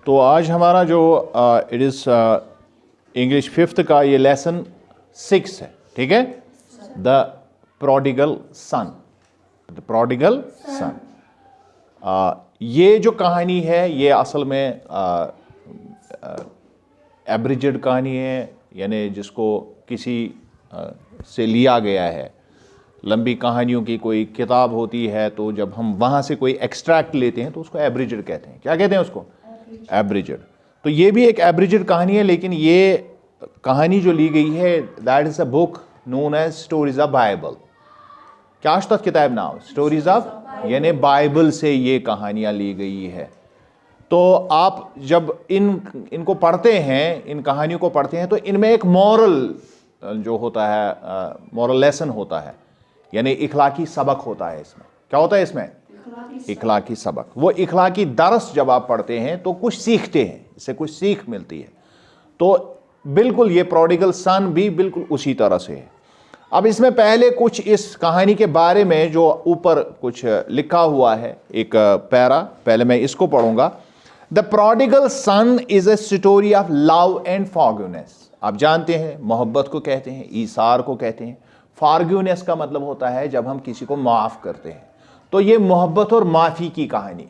तो आज हमारा जो इट इज़ इंग्लिश 5th का ये लेसन 6 है, ठीक है। The prodigal sun, the prodigal सन। ये जो कहानी है ये असल में एब्रिजेड कहानी है, यानी जिसको किसी से लिया गया है। लंबी कहानियों की कोई किताब होती है तो जब हम वहाँ से कोई एक्सट्रैक्ट लेते हैं तो उसको एब्रिजेड कहते हैं। क्या कहते हैं उसको? एब्रिजेड। तो ये भी एक एब्रिजेड कहानी है, लेकिन ये कहानी जो ली गई है that is a book known as stories of Bible. क्या तक किताब नाम स्टोरीज ऑफ, यानी बाइबल से ये कहानियाँ ली गई है। तो आप जब इनको पढ़ते हैं, इन कहानियों को पढ़ते हैं, तो इनमें एक मॉरल जो होता है, मॉरल लेसन होता है, यानी इखलाकी सबक होता है। इसमें क्या होता है? इसमें इखलाकी सबक। वो इखलाकी दरस जब आप पढ़ते हैं तो कुछ सीखते हैं, इससे कुछ सीख मिलती है। तो बिल्कुल ये प्रोडिगल सन भी बिल्कुल उसी तरह से है। अब इसमें पहले कुछ इस कहानी के बारे में जो ऊपर कुछ लिखा हुआ है, एक पैरा, पहले मैं इसको पढ़ूंगा। The prodigal sun is a story of love and forgiveness. आप जानते हैं मोहब्बत को कहते हैं, ईसार को कहते हैं। फॉरगिवनेस का मतलब होता है जब हम किसी को माफ़ करते हैं। तो ये मोहब्बत और माफ़ी की कहानी,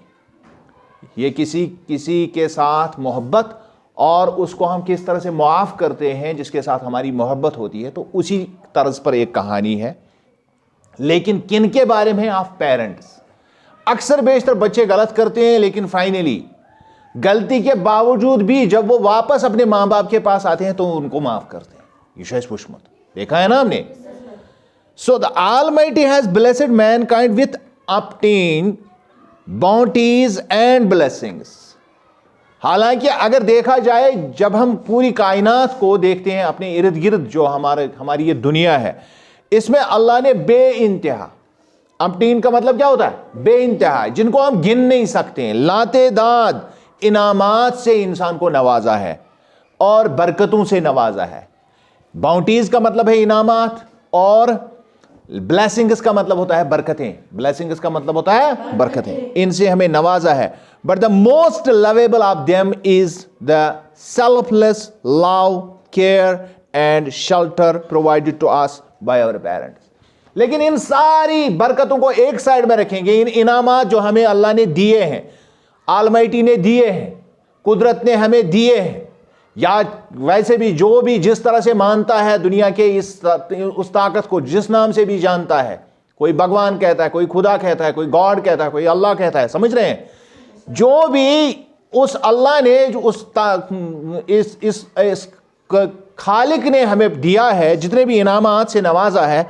ये किसी के साथ मोहब्बत और उसको हम किस तरह से माफ़ करते हैं जिसके साथ हमारी मोहब्बत होती है, तो उसी तर्ज पर एक कहानी है। लेकिन किन के बारे में? Of parents. अक्सर बेशतर बच्चे गलत करते हैं, लेकिन फाइनली गलती के बावजूद भी जब वो वापस अपने माँ बाप के पास आते हैं तो उनको माफ़ करते हैं। यीशु पुष्मत देखा है ना हमने। So the almighty has blessed Mankind with obtained bounties and blessings। हालांकि अगर देखा जाए, जब हम पूरी कायनात को देखते हैं अपने इर्द गिर्द, जो हमारी ये दुनिया है, इसमें अल्लाह ने बेइंतहा, obtain का मतलब क्या होता है? बेइंतहा, जिनको हम गिन नहीं सकते हैं, लातेदाद इनामात से इंसान को नवाजा है और बरकतों से नवाजा है। बाउंटीज का मतलब है इनामात, और ब्लेसिंग्स का मतलब होता है बरकतें। ब्लेसिंग्स का मतलब होता है बरकतें, इनसे हमें नवाजा है। But the most lovable of them is the selfless love, care and shelter provided to us by our parents. लेकिन इन सारी बरकतों को एक साइड में रखेंगे, इन इनामात जो हमें अल्लाह ने दिए हैं, ऑलमाइटी ने दिए हैं, कुदरत ने हमें दिए हैं, या वैसे भी जो भी जिस तरह से मानता है दुनिया के उस ताकत को, जिस नाम से भी जानता है, कोई भगवान कहता है, कोई खुदा कहता है, कोई गॉड कहता है, कोई अल्लाह कहता है, समझ रहे हैं? जो भी उस अल्लाह ने, जो इस खालिक ने हमें दिया है, जितने भी इनामात से नवाजा है,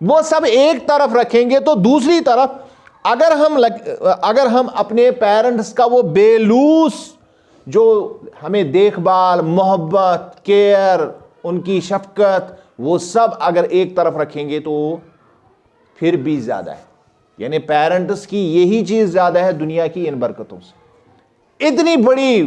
वो सब एक तरफ रखेंगे। तो दूसरी तरफ अगर हम अपने पेरेंट्स का वो बेलूस जो हमें देखभाल, मोहब्बत, केयर, उनकी शफकत, वो सब अगर एक तरफ रखेंगे तो फिर भी ज्यादा है। यानी पेरेंट्स की यही चीज ज्यादा है दुनिया की इन बरकतों से। इतनी बड़ी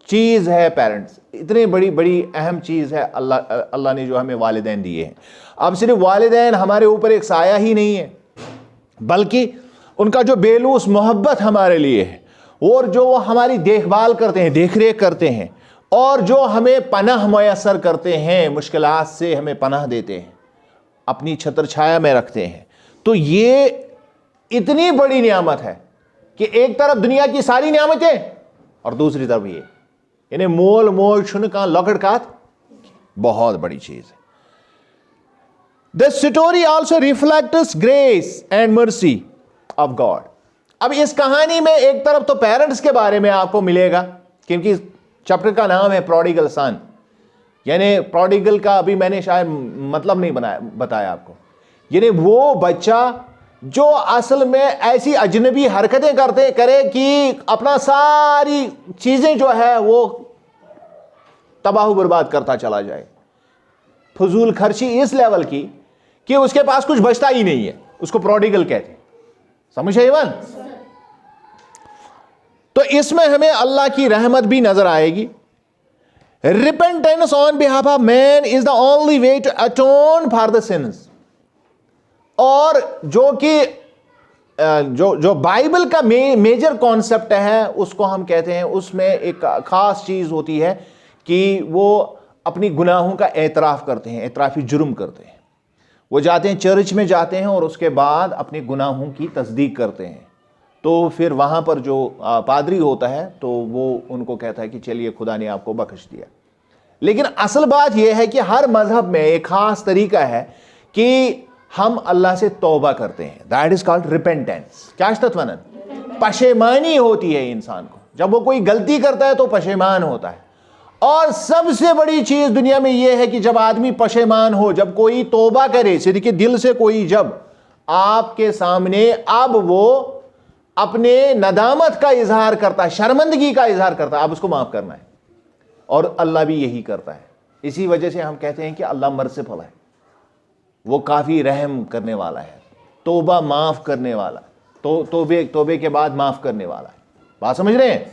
चीज है पेरेंट्स, इतनी बड़ी अहम चीज है अल्लाह ने जो हमें वालिदैन दिए हैं। अब सिर्फ वालिदैन हमारे ऊपर एक साया ही नहीं है, बल्कि उनका जो बेलूस मोहब्बत हमारे लिए है, और जो वो हमारी देखभाल करते हैं, देखरेख करते हैं, और जो हमें पनाह मुयस्सर करते हैं, मुश्किलात से हमें पनाह देते हैं, अपनी छत्र छाया में रखते हैं। तो ये इतनी बड़ी नियामत है कि एक तरफ दुनिया की सारी नियामतें और दूसरी तरफ ये, यानी मोल मोल छुन का लकड़ का, बहुत बड़ी चीज है। The story also reflects grace and mercy of God. अब इस कहानी में एक तरफ तो पेरेंट्स के बारे में आपको मिलेगा, क्योंकि चैप्टर का नाम है प्रोडिगल सन, यानी प्रोडिगल का अभी मैंने शायद मतलब नहीं बताया आपको। यानी वो बच्चा जो असल में ऐसी अजनबी हरकतें करे कि अपना सारी चीजें जो है वो तबाह बर्बाद करता चला जाए, फजूल खर्ची इस लेवल की कि उसके पास कुछ बचता ही नहीं है, उसको प्रोडिगल कहते हैं। समझ है इवन? तो इसमें हमें अल्लाह की रहमत भी नजर आएगी। Repentance on behalf of man is the only way to atone for the sins. और जो कि जो बाइबल का मेजर कॉन्सेप्ट है उसको हम कहते हैं, उसमें एक खास चीज होती है कि वो अपनी गुनाहों का एतराफ़ करते हैं, एतराफ़ी जुर्म करते हैं। वो जाते हैं, चर्च में जाते हैं और उसके बाद अपने गुनाहों की तस्दीक करते हैं। तो फिर वहाँ पर जो पादरी होता है तो वो उनको कहता है कि चलिए खुदा ने आपको बख्श दिया। लेकिन असल बात यह है कि हर मजहब में एक खास तरीका है कि हम अल्लाह से तौबा करते हैं, दैट इज कॉल्ड रिपेंटेंस। क्या तत्वनन, पशेमानी होती है इंसान को। जब वो कोई गलती करता है तो पशेमान होता है। और सबसे बड़ी चीज दुनिया में यह है कि जब आदमी पशेमान हो, जब कोई तौबा करे सिद्क़े दिल से, कोई जब आपके सामने अब वो अपने नदामत का इजहार करता है, शर्मंदगी का इजहार करता है, आप उसको माफ करना है। और अल्लाह भी यही करता है। इसी वजह से हम कहते हैं कि अल्लाह मर्सिफुल है, वो काफी रहम करने वाला है, तौबा माफ करने वाला, तो तौबे के बाद माफ करने वाला है। बात समझ रहे हैं?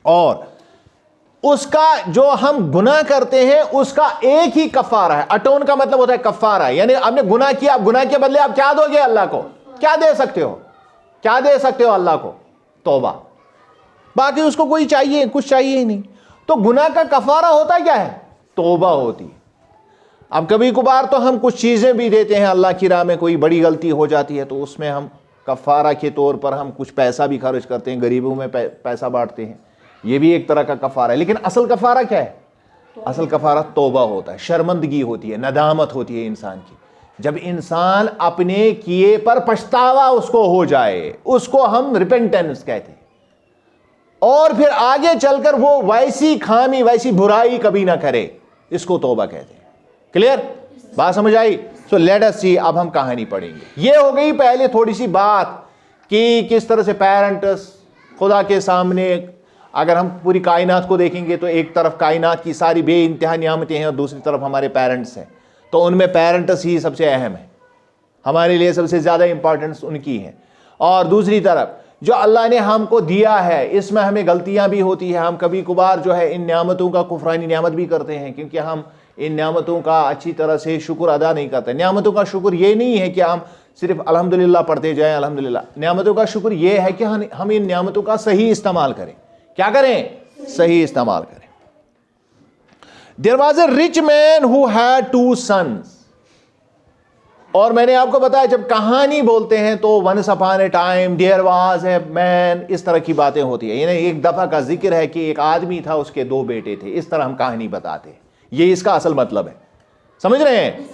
और उसका जो हम गुनाह करते हैं उसका एक ही कफारा है। अटोन का मतलब होता है कफारा, यानी आपने गुनाह किया, आप गुनाह के बदले आप क्या दोगे अल्लाह को? क्या दे सकते हो? क्या दे सकते हो अल्लाह को? तौबा। बाकी उसको कोई चाहिए, कुछ चाहिए ही नहीं। तो गुनाह का कफारा होता क्या है? तौबा होती है। अब कभी कभार तो हम कुछ चीजें भी देते हैं अल्लाह की राह में, कोई बड़ी गलती हो जाती है तो उसमें हम कफारा के तौर पर हम कुछ पैसा भी खर्च करते हैं, गरीबों में पैसा बांटते हैं, ये भी एक तरह का कफारा है। लेकिन असल कफारा क्या है? असल कफारा तौबा होता है, शर्मंदगी होती है, नदामत होती है इंसान की। जब इंसान अपने किए पर पछतावा उसको हो जाए, उसको हम रिपेंटेंस कहते हैं। और फिर आगे चलकर वो वैसी खामी, वैसी बुराई कभी ना करे, इसको तौबा कहते हैं। क्लियर? बात समझ आई? सो लेट अस सी, अब हम कहानी पढ़ेंगे। ये हो गई पहले थोड़ी सी बात कि किस तरह से पेरेंट्स खुदा के सामने, अगर हम पूरी कायनात को देखेंगे तो एक तरफ कायनात की सारी बेइंतहा नियामतें हैं और दूसरी तरफ हमारे पेरेंट्स हैं। तो उनमें पेरेंट्स ही सबसे अहम है, हमारे लिए सबसे ज़्यादा इंपॉर्टेंस उनकी है। और दूसरी तरफ जो अल्लाह ने हमको दिया है, इसमें हमें गलतियां भी होती है। हम कभी कभार जो है इन नियामतों का कुफरानी नियामत भी करते हैं, क्योंकि हम इन नियामतों का अच्छी तरह से शुक्र अदा नहीं करते। नियामतों का शुक्र ये नहीं है कि हम सिर्फ अल्हम्दुलिल्लाह पढ़ते जाएं, अल्हम्दुलिल्लाह। नियामतों का शुक्र ये है कि हम इन नियामतों का सही इस्तेमाल करें। क्या करें? सही इस्तेमाल करें। There was a rich man who had 2 sons। और मैंने आपको बताया जब कहानी बोलते हैं तो once upon a time there was a man, इस तरह की बातें होती है। यानी एक दफा का जिक्र है कि एक आदमी था, उसके 2 बेटे थे। इस तरह हम कहानी बताते हैं, ये इसका असल मतलब है। समझ रहे हैं?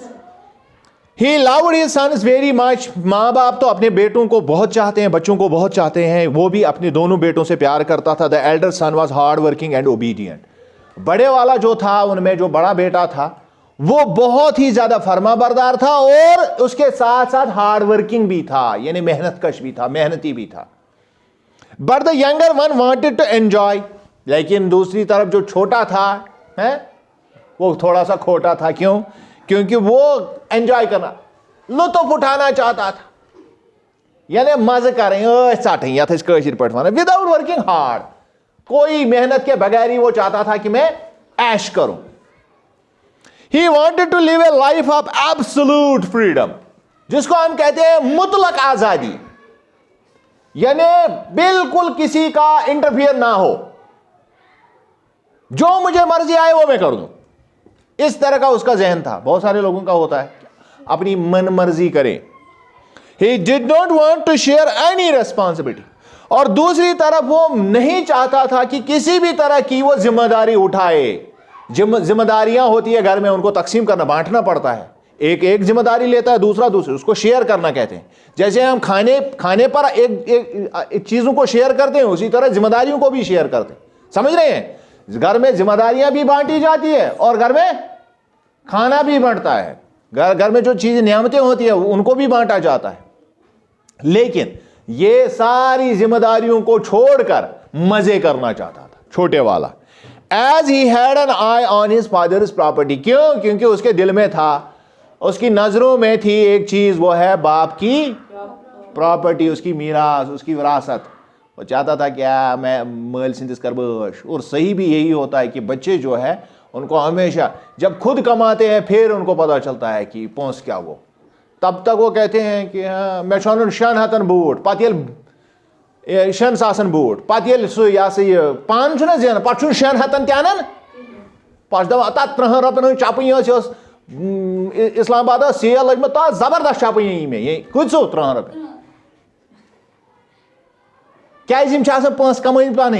He loved his sons very much। माँ बाप तो अपने बेटों को बहुत चाहते हैं, बच्चों को बहुत चाहते हैं। वो भी अपने दोनों बेटों से प्यार करता था। The elder son was hard working and obedient। बड़े वाला जो था, उनमें जो बड़ा बेटा था वो बहुत ही ज्यादा फर्माबरदार था और उसके साथ साथ हार्ड वर्किंग भी था, यानी मेहनत कश भी था, मेहनती भी था। But the younger one wanted to enjoy। लेकिन दूसरी तरफ जो छोटा था है, वो थोड़ा सा खोटा था। क्यों? क्योंकि वो एंजॉय करना, लुत्फ उठाना चाहता था, यानी मजे करें विदाउट वर्किंग हार्ड। कोई मेहनत के बगैर ही वो चाहता था कि मैं ऐश करूं। He wanted to live a life of absolute freedom, जिसको हम कहते हैं मुतलक आजादी, यानी बिल्कुल किसी का इंटरफियर ना हो, जो मुझे मर्जी आए वो मैं कर दूं। इस तरह का उसका जहन था। बहुत सारे लोगों का होता है, अपनी मन मर्जी करें। He did not want to share any responsibility। और दूसरी तरफ वो नहीं चाहता था कि किसी भी तरह की वो जिम्मेदारी उठाए। जिम्मेदारियां होती है घर में, उनको तकसीम करना, बांटना पड़ता है। एक जिम्मेदारी लेता है, दूसरा दूसरी, उसको शेयर करना कहते हैं। जैसे हम खाने पर एक चीजों को शेयर करते हैं, उसी तरह जिम्मेदारियों को भी शेयर करते हैं। समझ रहे हैं? घर में जिम्मेदारियां भी बांटी जाती है और घर में खाना भी बांटता है। घर में जो चीजें नियामतें होती है उनको भी बांटा जाता है। लेकिन ये सारी जिम्मेदारियों को छोड़कर मजे करना चाहता था छोटे वाला। As he had an eye on his father's property। क्यों? क्योंकि उसके दिल में था, उसकी नजरों में थी एक चीज, वो है बाप की प्रॉपर्टी, उसकी मीरास, उसकी विरासत। वो चाहता था क्या मैं मल सिंधिस कर बश। और सही भी यही होता है कि बच्चे जो है उनको हमेशा जब खुद कमाते हैं फिर उनको पता चलता है कि पहुंच क्या वो। तब तक वो कहते हैं कि हाँ मैं छोन शन हतन बूट पत ये शन सासन बूट पत ये सह यह पान जेन पे शन हतन तन पे तथ 3 रपन चपी इस्लामाबाद सेल लग तथ जबरदस्त चपी मे ये कूदसो 3 रपी क्या पांच कमाई पन।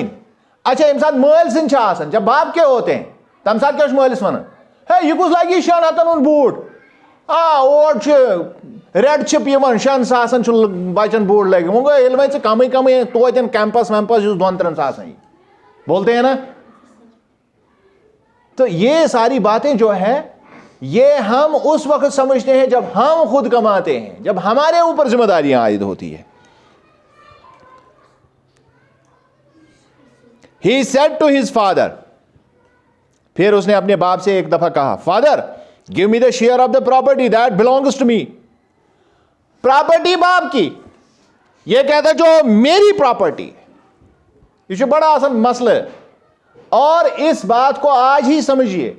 अच्छा यम सात माल सन जब बाप के होते हैं तम सात क्या मालिस वन है यह कुछ लगी 6 हतन बूट और रेड चिप शन सासन बचन बूट लगे वो गो वो कम कम तोतन कैंपस वैंपस 2-3 सासन बोलते हैं ना। तो ये सारी बातें जो है ये हम उस वक्त समझते हैं जब हम खुद कमाते हैं, जब हमारे ऊपर जिम्मेदारियां आयद होती है। He said to his father, फिर उसने अपने बाप से एक दफा कहा, father give me the share of the property that belongs to me. Property बाप की, यह कहता है जो मेरी प्रॉपर्टी है। ये बड़ा आसान मसला है और इस बात को आज ही समझिए।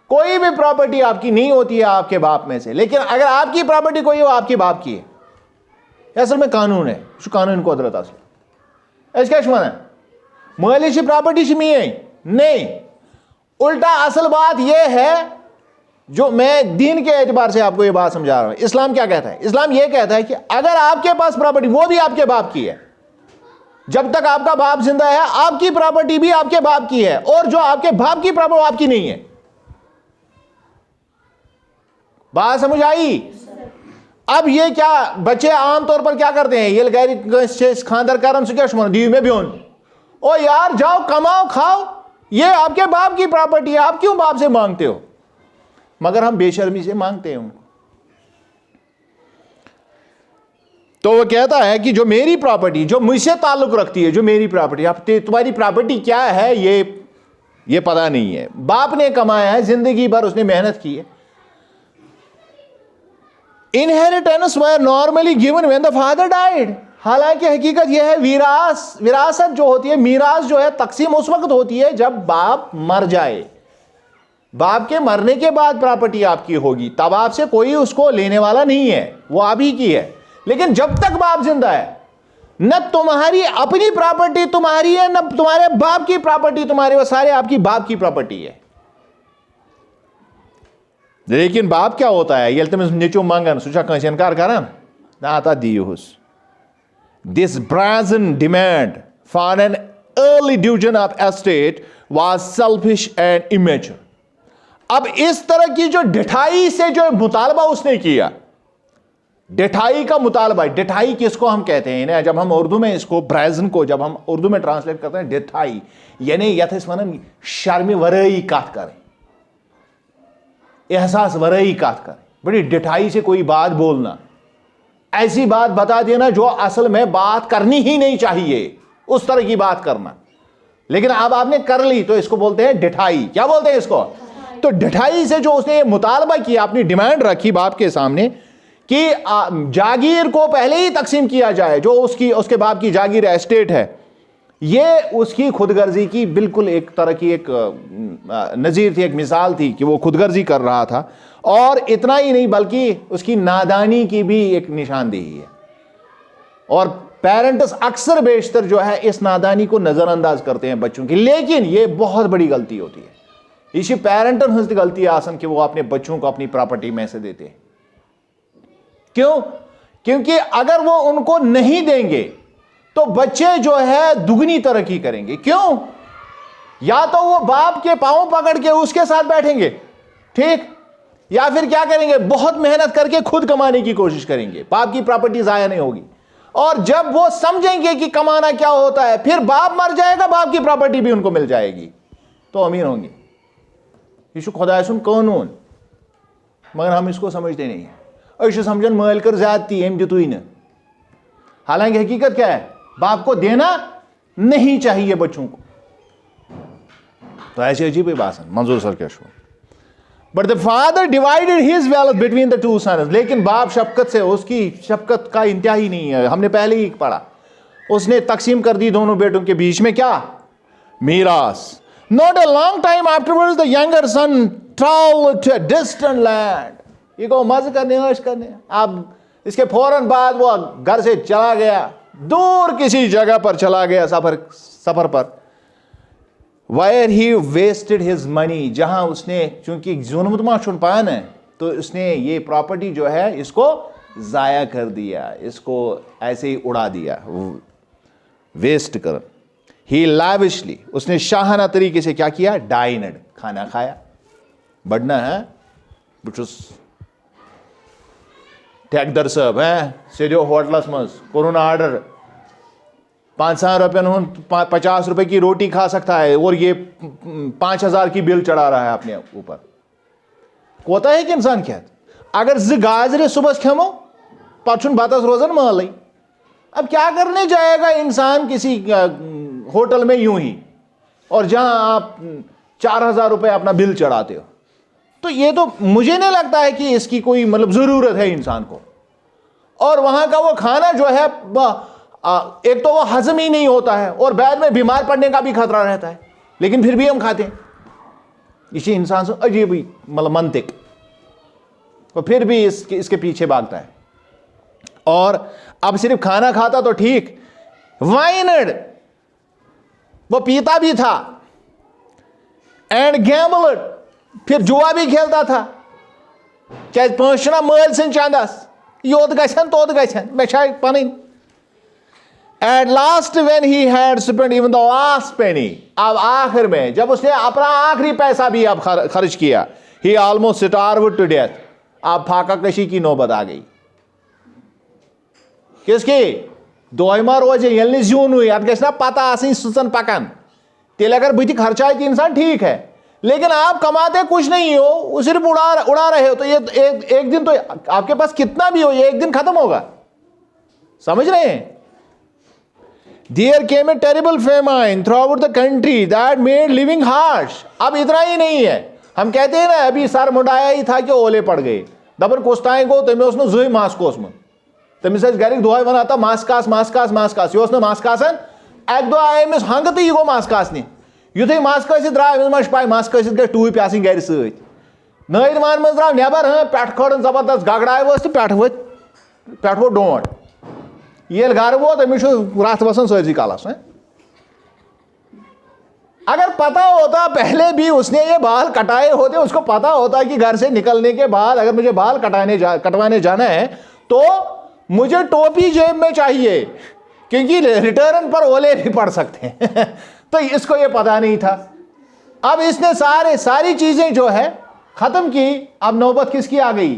कोई भी प्रॉपर्टी आपकी नहीं होती है आपके बाप में से, लेकिन अगर आपकी प्रॉपर्टी कोई हो आपके बाप की है, असल में कानून है, कानून को कुदरत असल क्या वन मालिश प्रॉपर्टी मी नहीं। उल्टा असल बात यह है जो मैं दीन के एतबार से आपको यह बात समझा रहा हूं। इस्लाम क्या कहता है? इस्लाम यह कहता है कि अगर आपके पास प्रॉपर्टी वो भी आपके बाप की है, जब तक आपका बाप जिंदा है आपकी प्रॉपर्टी भी आपके बाप की है, और जो आपके बाप की प्रॉपर्टी वो आपकी नहीं है। बात समझ आई? अब ये क्या बच्चे आमतौर पर क्या करते हैं, ये गैर खानदार कारण से क्या दीव में भी ओ यार जाओ कमाओ खाओ, ये आपके बाप की प्रॉपर्टी है, आप क्यों बाप से मांगते हो? मगर हम बेशर्मी से मांगते हैं उनको। तो वो कहता है कि जो मेरी प्रॉपर्टी, जो मुझसे ताल्लुक रखती है, जो मेरी प्रॉपर्टी, आप तुम्हारी प्रॉपर्टी क्या है ये पता नहीं है। बाप ने कमाया है, जिंदगी भर उसने मेहनत की है। Inheritance were normally given when the father died. हालांकि हकीकत यह है विरासत जो होती है, मीरास जो है तकसीम उस वक्त होती है जब बाप मर जाए। बाप के मरने के बाद प्रॉपर्टी आपकी होगी, तब आपसे कोई उसको लेने वाला नहीं है, वो आप ही की है। लेकिन जब तक बाप जिंदा है, न तुम्हारी अपनी प्रॉपर्टी तुम्हारी है, न तुम्हारे बाप की प्रॉपर्टी तुम्हारी, वो सारे आपकी बाप की प्रॉपर्टी है। लेकिन बाप क्या होता है, ये तमिस नेचो मंगन सुचा कंस इनकार करन ना आता दियुस। This brazen demand for an early division of estate was selfish and immature. अब इस तरह की जो ढिठाई से जो मुतालबा उसने किया, ढिठाई का मुतालबा, ढिठाई किसको हम कहते हैं? जब हम उर्दू में इसको ब्राजन को जब हम उर्दू में ट्रांसलेट करते हैं ढिठाई, यानी यथस वन शर्म वरई कात करें, एहसास वरई कात करें, बड़ी ढिठाई से कोई बात बोलना, ऐसी बात बता देना जो असल में बात करनी ही नहीं चाहिए, उस तरह की बात करना। लेकिन अब आपने कर ली तो इसको बोलते हैं ढिठाई। क्या बोलते हैं इसको? तो ढिठाई से जो उसने मुतालबा किया, अपनी डिमांड रखी बाप के सामने कि जागीर को पहले ही तकसीम किया जाए, जो उसके बाप की जागीर एस्टेट है, ये उसकी खुदगर्जी की बिल्कुल एक तरह की एक नज़ीर थी, एक मिसाल थी कि वो खुदगर्जी कर रहा था। और इतना ही नहीं बल्कि उसकी नादानी की भी एक निशानदेही है। और पेरेंट्स अक्सर बेशतर जो है इस नादानी को नज़रअंदाज करते हैं बच्चों की, लेकिन ये बहुत बड़ी गलती होती है। इसी पेरेंटन हंस गलती आसन कि वो अपने बच्चों को अपनी प्रॉपर्टी में से देते हैं। क्यों? क्योंकि अगर वो उनको नहीं देंगे तो बच्चे जो है दुगनी तरक्की करेंगे। क्यों? या तो वो बाप के पांव पकड़ के उसके साथ बैठेंगे, ठीक, या फिर क्या करेंगे, बहुत मेहनत करके खुद कमाने की कोशिश करेंगे, बाप की प्रॉपर्टी जाया नहीं होगी। और जब वो समझेंगे कि कमाना क्या होता है, फिर बाप मर जाएगा, बाप की प्रॉपर्टी भी उनको मिल जाएगी, तो अमीर होंगे। ये खुदा सुन कानून, मगर हम इसको समझते नहीं है। ऐसे समझन माल कर ज्यादती एम दितुई न। हालांकि हकीकत क्या है, बाप को देना नहीं चाहिए बच्चों को। तो ऐसी अजीब बात है। मंजूर सर क्या show. But the father divided his wealth between the two sons. लेकिन बाप शफकत से, उसकी शफकत का इंतहा ही नहीं है, हमने पहले ही पढ़ा, उसने तकसीम कर दी दोनों बेटों के बीच में क्या? मीरास। Not a long time afterwards, the younger son traveled to a distant land. ये को मज़े करने ऐश करने। अब इसके फौरन बाद वो घर से चला गया, दूर किसी जगह पर चला गया सफर पर। वायर ही वेस्टेड हिज मनी, जहां उसने, चूंकि जुनमुतमा छुन पान है, तो उसने ये प्रॉपर्टी जो है इसको ज़ाया कर दिया, इसको ऐसे ही उड़ा दिया, वेस्ट कर। ही लैविशली, उसने शाहाना तरीके से क्या किया, डाइनड, खाना खाया। बढ़ना है बुछुस ठेकेदार साहब है सीधो होटलस मज कोरोना ऑर्डर 500 रुपये 50 रुपए की रोटी खा सकता है और ये 5000 की बिल चढ़ा रहा है अपने ऊपर। कोता है कि इंसान क्या, अगर ज गाजरे सुबह खेमो पचुन बतस रोजन माल। अब क्या करने जाएगा इंसान किसी होटल में यूं ही, और जहां आप 4000 रुपए अपना बिल चढ़ाते हो। तो ये तो मुझे नहीं लगता है कि इसकी कोई मतलब जरूरत है इंसान को। और वहां का वो खाना जो है एक तो वो हजम ही नहीं होता है और बाद में बीमार पड़ने का भी खतरा रहता है, लेकिन फिर भी हम खाते हैं। इसी इंसान से अजीब ही मतलब मंतिक, तो फिर भी इसके पीछे भागता है। और अब सिर्फ खाना खाता तो ठीक, वाइनड वो पीता भी था, एंड गैम्बलड, फिर जुआ भी खेलता था। क्या पहुंचना मल सिंह चांदस योत गन तोत गन मे पन। At last when he had spent even the last penny, अब आखिर में जब उसने अपना आखिरी पैसा भी अब खर्च किया, ही ऑलमोस्ट स्टार्व्ड टू डेथ। अब फाका कशी की नौबत आ गई। किसकी दोमा रोज ये जून हुई, अत गना पता आसनी सुचन पकान। तेल अगर बुत खर्चाए तो इंसान ठीक है, लेकिन आप कमाते कुछ नहीं हो, सिर्फ उड़ा रहे हो, तो ये एक दिन तो आपके पास कितना भी हो ये एक दिन खत्म होगा। समझ रहे हैं? There came a terrible famine throughout the country that made living harsh. अब इतना ही नहीं है, हम कहते हैं ना अभी सर मुंडाया ही था कि ओले पड़ गए। दबर कोस्ताएं को तमें उसने जुई मास्कोस में तमिस गरिक दुआई वन आता मास्कास मास्कास मास्कास यो मास्कासन एक दो आए अमिस हंग तो यह गो मास्कासने युथे मास्कास द्राव अमिस मज पाई मास्कास गई टूप आसन गर सत नईद मान मज द्राव नबर हाँ पे खड़ जबरदस्त गगड़ाय वस तो पे वो डोंट ये घर वोत अमिस रथ वसान सरसी कलस। अगर पता होता पहले भी उसने ये बाल कटाए होते, उसको पता होता कि घर से निकलने के बाद अगर मुझे बाल कटवाने जाना है तो मुझे टोपी जेब में चाहिए, क्योंकि रिटर्न पर ओले भी पड़ सकते हैं। तो इसको ये पता नहीं था। अब इसने सारी चीजें जो है खत्म की। अब नौबत किसकी आ गई?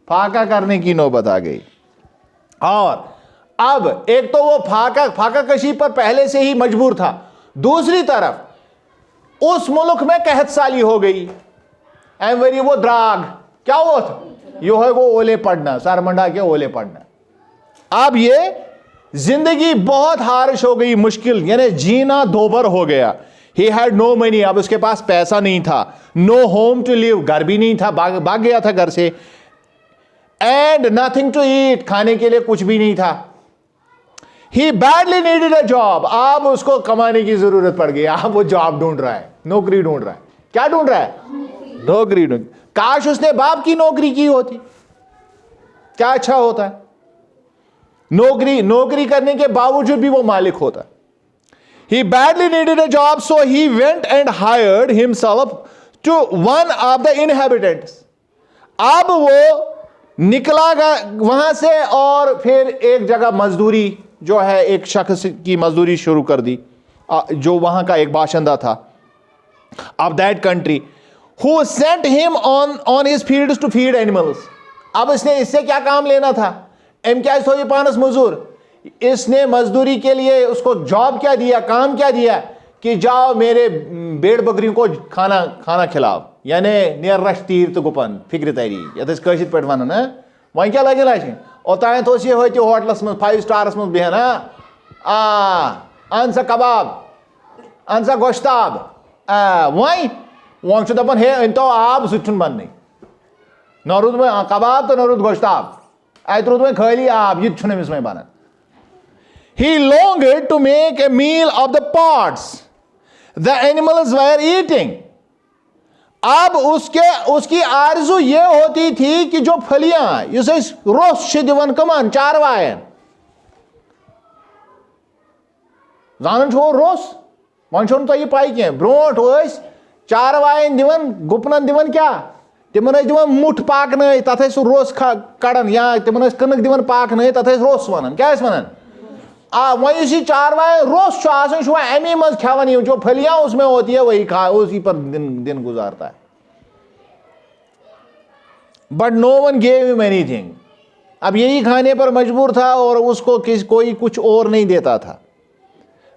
फाका करने की नौबत आ गई। और अब एक तो वो फाका कशी पर पहले से ही मजबूर था, दूसरी तरफ उस मुल्क में कहत साली हो गई। एवरी वो द्राग क्या वो था, यो है वो ओले पड़ना, सरमंडा के ओले पड़ना। अब ये जिंदगी बहुत हारिश हो गई, मुश्किल, यानी जीना दोबर हो गया। ही हैड नो मनी, अब उसके पास पैसा नहीं था। नो होम टू लिव, घर भी नहीं था, भाग गया था घर से। एंड नथिंग टू ईट, खाने के लिए कुछ भी नहीं था। He badly needed a job, अब उसको कमाने की जरूरत पड़ गई। अब वो जॉब ढूंढ रहा है, नौकरी ढूंढ रहा है। क्या ढूंढ रहा है? नौकरी ढूंढ। काश उसने बाप की नौकरी की होती, क्या अच्छा होता है। नौकरी करने के बावजूद भी वो मालिक होता। He badly needed a job, so he went and hired himself to one of the inhabitants. अब वो निकला वहां से और फिर एक जगह मजदूरी जो है एक शख्स की मजदूरी शुरू कर दी, जो वहां का एक बाशिंदा था of that country, who sent him on his fields to feed animals. अब इसने इससे क्या काम लेना था? एम क्या सोई पानस मजदूर, इसने मजदूरी के लिए उसको जॉब क्या दिया, काम क्या दिया कि जाओ मेरे भेड़ बकरियों को खाना खिलाओ, यानी नियर रश तीर तो गुपन फिक्र तैरी यथ कशित पे वन वह क्या लगे लाशे ओतान तो ये होटलस मज 5 स्टारस मज बेहन अन सा कबाब अन सा गोश्ताब वह दपान हे अन तो आब सह बन न रूद वो कबाब तो न रूद गोश्ताब, अत रूद वो खाली आब, यह अमिस वो बन। He longed to make a meal of the pods the animals were eating. अब उसकी आरजू ये होती थी कि जो फलियां इसे रोस छ दिवन कमान चारवायन जानन छो रोस वन छो तो पाई कह ब्रोट चारवायन दिवन गुपनन दिवन क्या तिमन दिवन मुठ पाकन तथ रोस कड़न या तिमन कनक दिवन पाकन तथ रोस वन क्या वन वही चारवाय रोस अमी मज खावन जो फलियां उसमें होती है वही खा उसी पर दिन गुजारता है। But no one gave him anything, अब यही खाने पर मजबूर था और उसको कोई कुछ और नहीं देता था।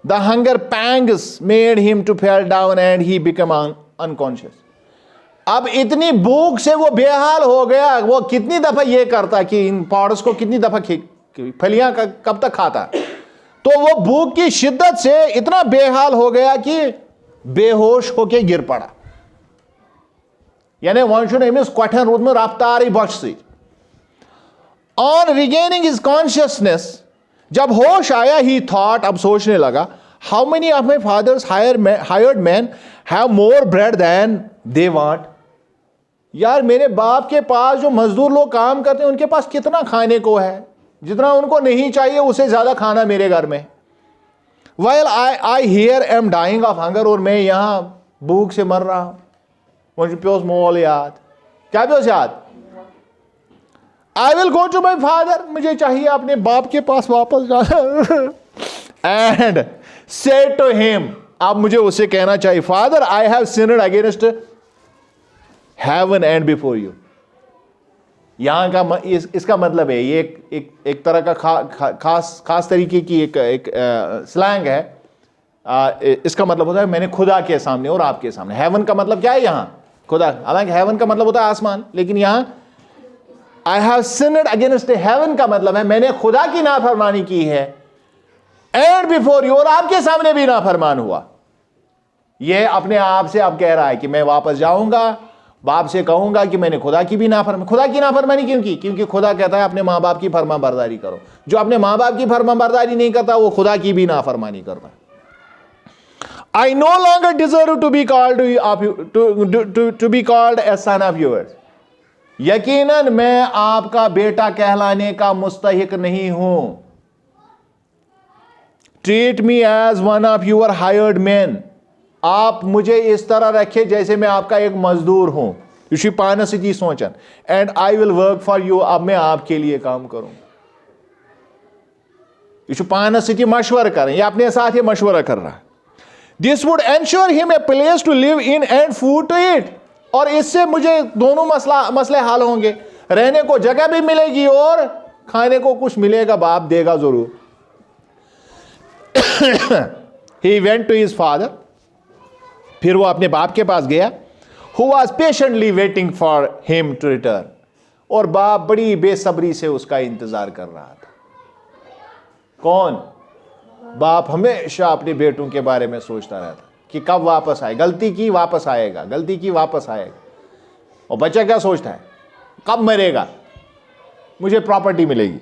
The hunger pangs made him to fell down and he become unconscious. अब इतनी भूख से वो बेहाल हो गया, वो कितनी दफा ये करता कि इन पॉड्स को कितनी दफा फलियां कब तक खाता, तो वो भूख की शिद्दत से इतना बेहाल हो गया कि बेहोश होके गिर पड़ा। यानी वन छुन अमिस कठन रूदम रफ्तार बच सी। ऑन रिगेनिंग हिज कॉन्शियसनेस, जब होश आया ही थॉट, अब सोचने लगा, how many of my father's hired man have more bread than they want. यार मेरे बाप के पास जो मजदूर लोग काम करते हैं उनके पास कितना खाने को है, जितना उनको नहीं चाहिए उससे ज्यादा खाना मेरे घर में। While I here am dying of hunger, और मैं यहां भूख से मर रहा हूं। मुझे प्योस मोल याद, क्या प्योस याद, I will go to my father, मुझे चाहिए अपने बाप के पास वापस जाना। एंड से टू हिम, अब मुझे उसे कहना चाहिए, father I have sinned against heaven and before you. यहां का इसका मतलब है, ये एक तरह का खास तरीके की एक स्लैंग है। इसका मतलब होता है मैंने खुदा के सामने और आपके सामने। हेवन का मतलब क्या है यहां, खुदा। हालांकि हेवन का मतलब होता है आसमान, लेकिन यहां आई हैव सिन्ड अगेंस्ट हेवन का मतलब है मैंने खुदा की नाफरमानी की है, एंड बिफोर यू, और आपके सामने भी नाफरमान हुआ। यह अपने आप से अब कह रहा है कि मैं वापस जाऊंगा, बाप से कहूंगा कि मैंने खुदा की भी नाफरमानी। खुदा की नाफरमानी क्यों की? क्योंकि खुदा कहता है अपने मां बाप की फरमाबरदारी करो। जो अपने मां बाप की फरमाबरदारी नहीं करता वो खुदा की भी नाफरमानी करता। I no longer deserve to be called to be called a son of yours. यकीनन मैं आपका बेटा कहलाने का मुस्तहिक नहीं हूं। Treat me as one of your hired men. आप मुझे इस तरह रखे जैसे मैं आपका एक मजदूर हूं। ऋषि पानसिद्धि सोचन, and I will work for you, अब मैं आपके लिए काम करूं। ऋषि पानसिद्धि मशवरा करें, या अपने साथ ये मशवरा कर रहा है। This would ensure him a place to live in and food to eat, और इससे मुझे दोनों मसले हल होंगे, रहने को जगह भी मिलेगी और खाने को कुछ मिलेगा, बाप देगा जरूर। He went to his father, फिर वो अपने बाप के पास गया, who was patiently waiting for him to return, और बाप बड़ी बेसब्री से उसका इंतजार कर रहा था। कौन? बाप हमेशा अपने बेटों के बारे में सोचता रहता कि कब वापस आए, गलती की वापस आएगा, गलती की वापस आएगा। और बच्चा क्या सोचता है, कब मरेगा, मुझे प्रॉपर्टी मिलेगी।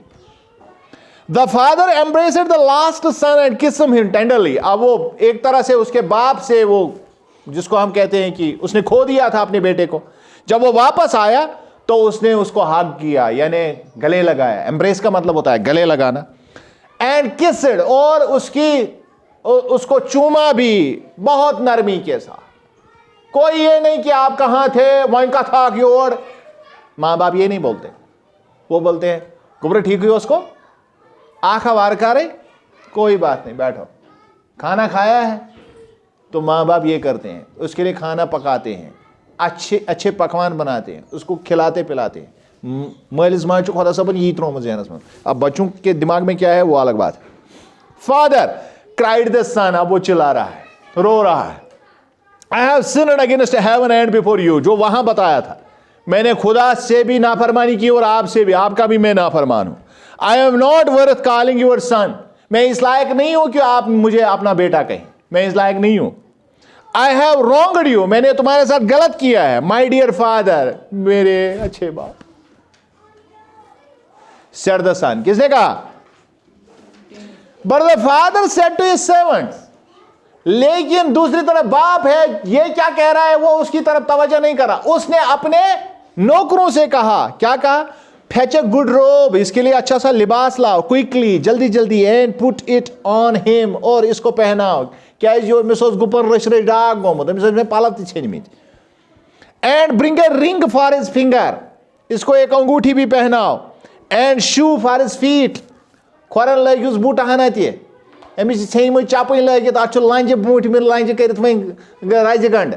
The father embraced the last son and kissed him tenderly. अब वो एक तरह से उसके बाप से, वो जिसको हम कहते हैं कि उसने खो दिया था अपने बेटे को, जब वो वापस आया तो उसने उसको हग किया, यानी गले लगाया। एम्ब्रेस का मतलब होता है गले लगाना। एंड किस्ड, और उसको चूमा भी बहुत नरमी के साथ। कोई ये नहीं कि आप कहां थे, वहीं का था कि, और मां बाप ये नहीं बोलते, वो बोलते हैं कुबरे ठीक हुई, उसको आंखा वार करे, कोई बात नहीं, बैठो। खाना खाया है तो माँ बाप ये करते हैं, उसके लिए खाना पकाते हैं, अच्छे अच्छे पकवान बनाते हैं, उसको खिलाते पिलाते हैं। मालिस माच खुदा सबन यी त्रोम जहनस में। अब बच्चों के दिमाग में क्या है वो अलग बात है। फादर क्राइड द सन, अब वो चिल्ला रहा है, रो रहा है। I have sinned against heaven and before you, जो वहां बताया था, मैंने खुदा से भी नाफरमानी की और आपसे भी, आपका भी मैं नाफरमान हूं। I am not worth calling your son, मैं इस लायक नहीं हूं कि आप मुझे अपना बेटा कहें, मैं इस लायक नहीं हूं। आई हैव रॉन्गड यू, मैंने तुम्हारे साथ गलत किया है। माई डियर फादर, मेरे अच्छे बाप। सेड द सन, किसने कहा? But the father said to his servants, लेकिन दूसरी तरफ बाप है, ये क्या कह रहा है, वो उसकी तरफ तवज्जो नहीं कर रहा। उसने अपने नौकरों से कहा, क्या कहा, फेच अ गुड रोब, इसके लिए अच्छा सा लिबास लाओ, क्विकली, जल्दी जल्दी, and put it on him, और इसको पहनाओ। क्या जो मिसोस गुपर रशरे डाग गोमो मिसोस में पालत छेनिमित, and bring a ring for his finger, इसको एक अंगूठी भी पहनाओ, and shoe for his feet, खोरन लगिस बूट हनाते अमिस छेम चपन लगित, अत लंज बूट में लंज कर रज गंड,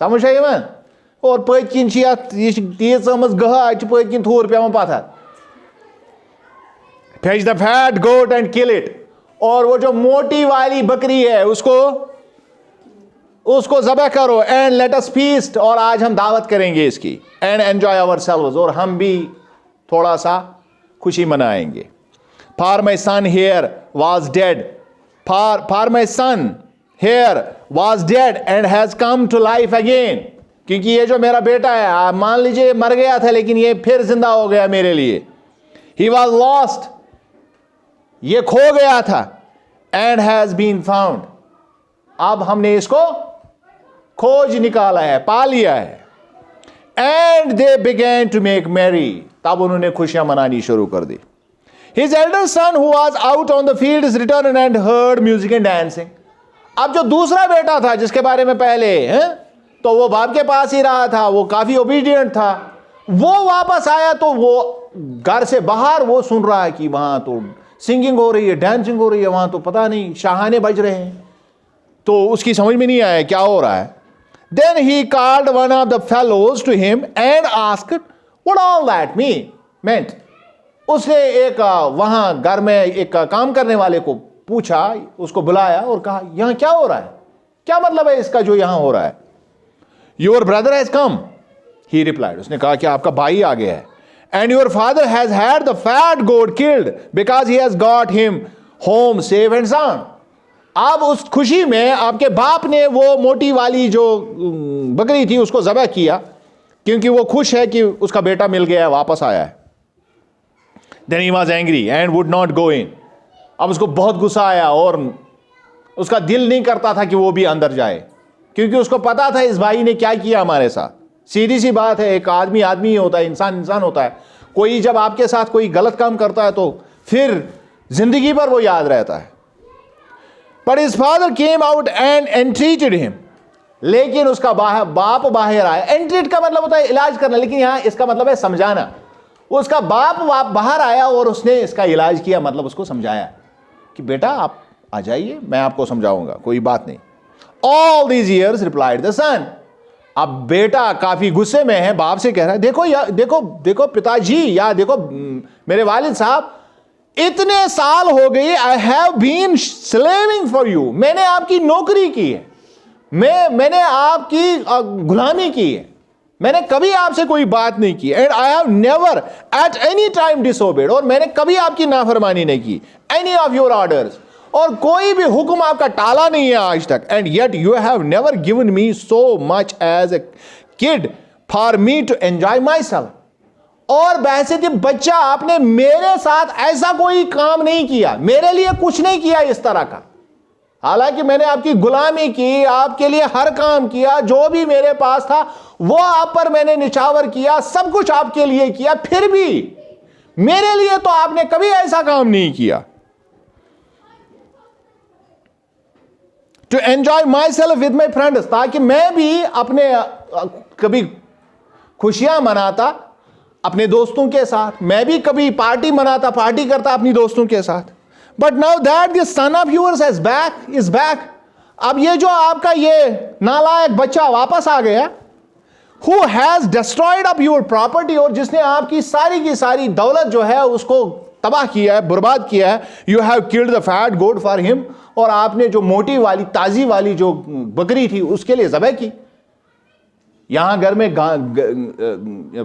समझ यह, और पत्किन तीज गह पत्किन थूर पे पत्थर, fetch the fat goat and kill it, और वो जो मोटी वाली बकरी है उसको ज़बह करो, एंड लेट अस फीस्ट, और आज हम दावत करेंगे इसकी, एंड एंजॉय आवरसेल्व्स, और हम भी थोड़ा सा खुशी मनाएंगे। For my son here was dead, for my son here was dead and has come to life again, क्योंकि ये जो मेरा बेटा है, मान लीजिए मर गया था लेकिन ये फिर जिंदा हो गया मेरे लिए। ही वॉज लॉस्ट, ये खो गया था, एंड हैज बीन फाउंड, अब हमने इसको खोज निकाला है, पा लिया है। And they began to make merry, तब उन्होंने खुशियां मनानी शुरू कर दी। His elder son who was out on the field is return and heard music and dancing, अब जो दूसरा बेटा था जिसके बारे में पहले तो वो बाप के पास ही रहा था, वो काफी ओबीडियंट था, वो वापस आया तो वो घर से बाहर वो सुन रहा है कि वहां तो सिंगिंग हो रही है, डांसिंग हो रही है, वहां तो पता नहीं शाहाने बज रहे हैं, तो उसकी समझ में नहीं आया क्या हो रहा है। Then he called one of the fellows to him and asked what all that meant, उसने एक वहां घर में एक काम करने वाले को पूछा, उसको बुलाया और कहा यहां क्या हो रहा है, क्या मतलब है इसका जो यहां हो रहा है। Your brother has come, he replied, उसने कहा कि आपका भाई आ गया है, and your father has had the fat goat killed because he has got him home safe and sound, अब उस खुशी में आपके बाप ने वो मोटी वाली जो बकरी थी उसको ज़बह किया, क्योंकि वो खुश है कि उसका बेटा मिल गया है, वापस आया है। Then he was angry and would not go in, अब उसको बहुत गुस्सा आया और उसका दिल नहीं करता था कि वो भी अंदर जाए, क्योंकि उसको पता था इस भाई ने क्या किया हमारे साथ। सीधी सी बात है, एक आदमी आदमी ही होता है, इंसान इंसान होता है, कोई जब आपके साथ कोई गलत काम करता है तो फिर जिंदगी भर वो याद रहता है। But his father came out and entreated him, लेकिन उसका बाप बाहर आया। एंट्रीट का मतलब होता है इलाज करना, लेकिन यहां इसका मतलब है समझाना। उसका बाप बाहर आया और उसने इसका इलाज किया, मतलब उसको समझाया कि बेटा आप आ जाइए, मैं आपको समझाऊंगा, कोई बात नहीं। All these years replied the son, अब बेटा काफी गुस्से में है, बाप से कह रहा है देखो देखो देखो पिताजी, या देखो मेरे वालिद साहब, इतने साल हो गए, I have been slaving for you, मैंने आपकी नौकरी की है, मैंने आपकी गुलामी की है, मैंने कभी आपसे कोई बात नहीं की, and I have never at any time disobeyed, और मैंने कभी आपकी नाफरमानी नहीं की, एनी ऑफ योर ऑर्डर्स, और कोई भी हुक्म आपका टाला नहीं है आज तक, and yet you have never given me so much as a kid for me to enjoy myself, और बहसीत बच्चा आपने मेरे साथ ऐसा कोई काम नहीं किया, मेरे लिए कुछ नहीं किया इस तरह का, हालांकि मैंने आपकी गुलामी की, आपके लिए हर काम किया, जो भी मेरे पास था वो आप पर मैंने निछावर किया, सब कुछ आपके लिए किया, फिर भी मेरे लिए तो आपने कभी ऐसा काम नहीं किया। To enjoy myself with my friends, ताकि मैं भी अपने कभी खुशियां मनाता अपने दोस्तों के साथ, मैं भी कभी पार्टी मनाता, पार्टी करता अपनी दोस्तों के साथ। But now that this son of yours is back, अब ये जो आपका ये नालायक बच्चा वापस आ गया, who has destroyed up your property, और जिसने आपकी सारी की सारी दौलत जो है उसको तबाह किया है, बर्बाद किया है। You have killed the fat goat for him, और आपने जो मोटी वाली ताजी वाली जो बकरी थी उसके लिए ज़बह की। यहां घर में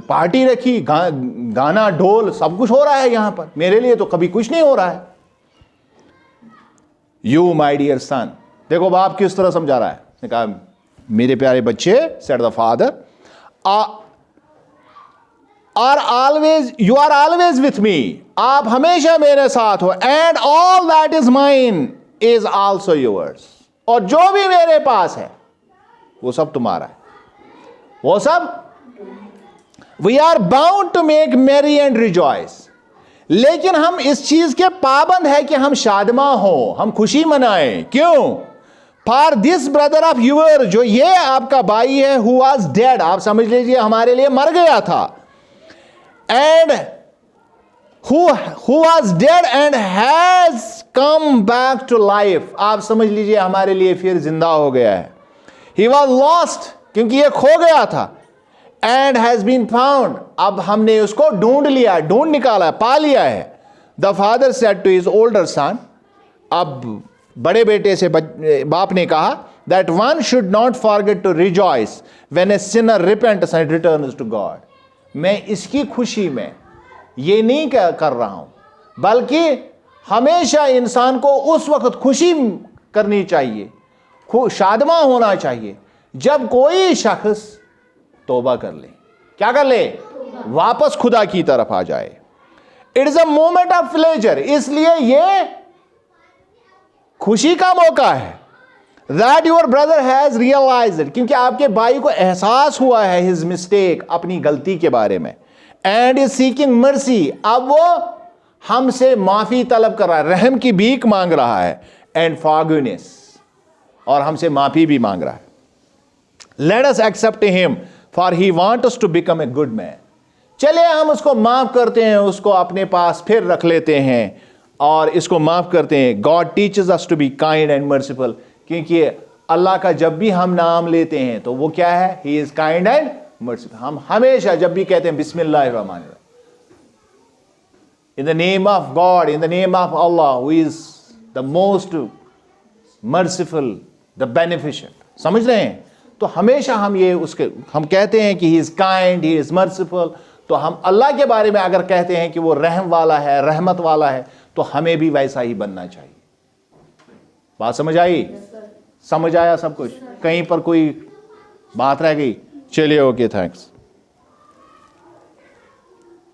पार्टी रखी, गाना ढोल सब कुछ हो रहा है यहां पर, मेरे लिए तो कभी कुछ नहीं हो रहा है। यू माई डियर सन, देखो बाप किस तरह समझा रहा है, उसने कहा मेरे प्यारे बच्चे, said the father, you are always with me, आप हमेशा मेरे साथ हो, and all that is mine, is also yours, और जो भी मेरे पास है वो सब तुम्हारा है, वो सब। We are bound to make merry and rejoice, लेकिन हम इस चीज के पाबंद है कि हम शादमा हो, हम खुशी मनाएं। क्यों? For this brother of your, जो ये आपका भाई है, हु वाज डेड, आप समझ लीजिए हमारे लिए मर गया था, and who was dead and has come back to life, आप समझ लीजिए हमारे लिए फिर जिंदा हो गया है। He was lost, क्योंकि ये खो गया था, and has been found, अब हमने उसको ढूंढ लिया, ढूंढ निकाला, पा लिया है। The father said to his older son, अब बड़े बेटे से बाप ने कहा, that one should not forget to rejoice when a sinner repents and returns to God, मैं इसकी खुशी में ये नहीं कर रहा हूं, बल्कि हमेशा इंसान को उस वक्त खुशी करनी चाहिए, शादमा होना चाहिए, जब कोई शख्स तौबा कर ले। क्या कर ले? वापस खुदा की तरफ आ जाए। It is a moment of pleasure, इसलिए ये खुशी का मौका है। That your brother has realised, क्योंकि आपके भाई को एहसास हुआ है हिज मिस्टेक, अपनी गलती के बारे में, एंड इज सीकिंग मर्सी, अब वो हमसे माफी तलब कर रहा है, रहम की भीख मांग रहा है, एंड फॉरगिवनेस, और हमसे माफी भी मांग रहा है। Let us accept him for he want us to become a good man, चलिए हम उसको माफ करते हैं, उसको अपने पास फिर रख लेते हैं और इसको माफ करते हैं। God teaches us to be kind and merciful, क्योंकि अल्लाह का जब भी हम नाम लेते हैं तो वो क्या है? He is kind and merciful. हम हमेशा जब भी कहते हैं बिस्मिल्लाहिर्रहमानिर्रहीम, in the name of God, in the name of Allah who is the most merciful, the beneficent, समझ रहे हैं? तो हमेशा हम ये उसके हम कहते हैं कि he is kind, he is merciful, तो हम अल्लाह के बारे में अगर कहते हैं कि वो रहम वाला है, रहमत वाला है, तो हमें भी वैसा ही बनना चाहिए। बात समझ आई? समझ आया सब कुछ? कहीं पर कोई बात रह गई? चलिए, ओके, थैंक्स।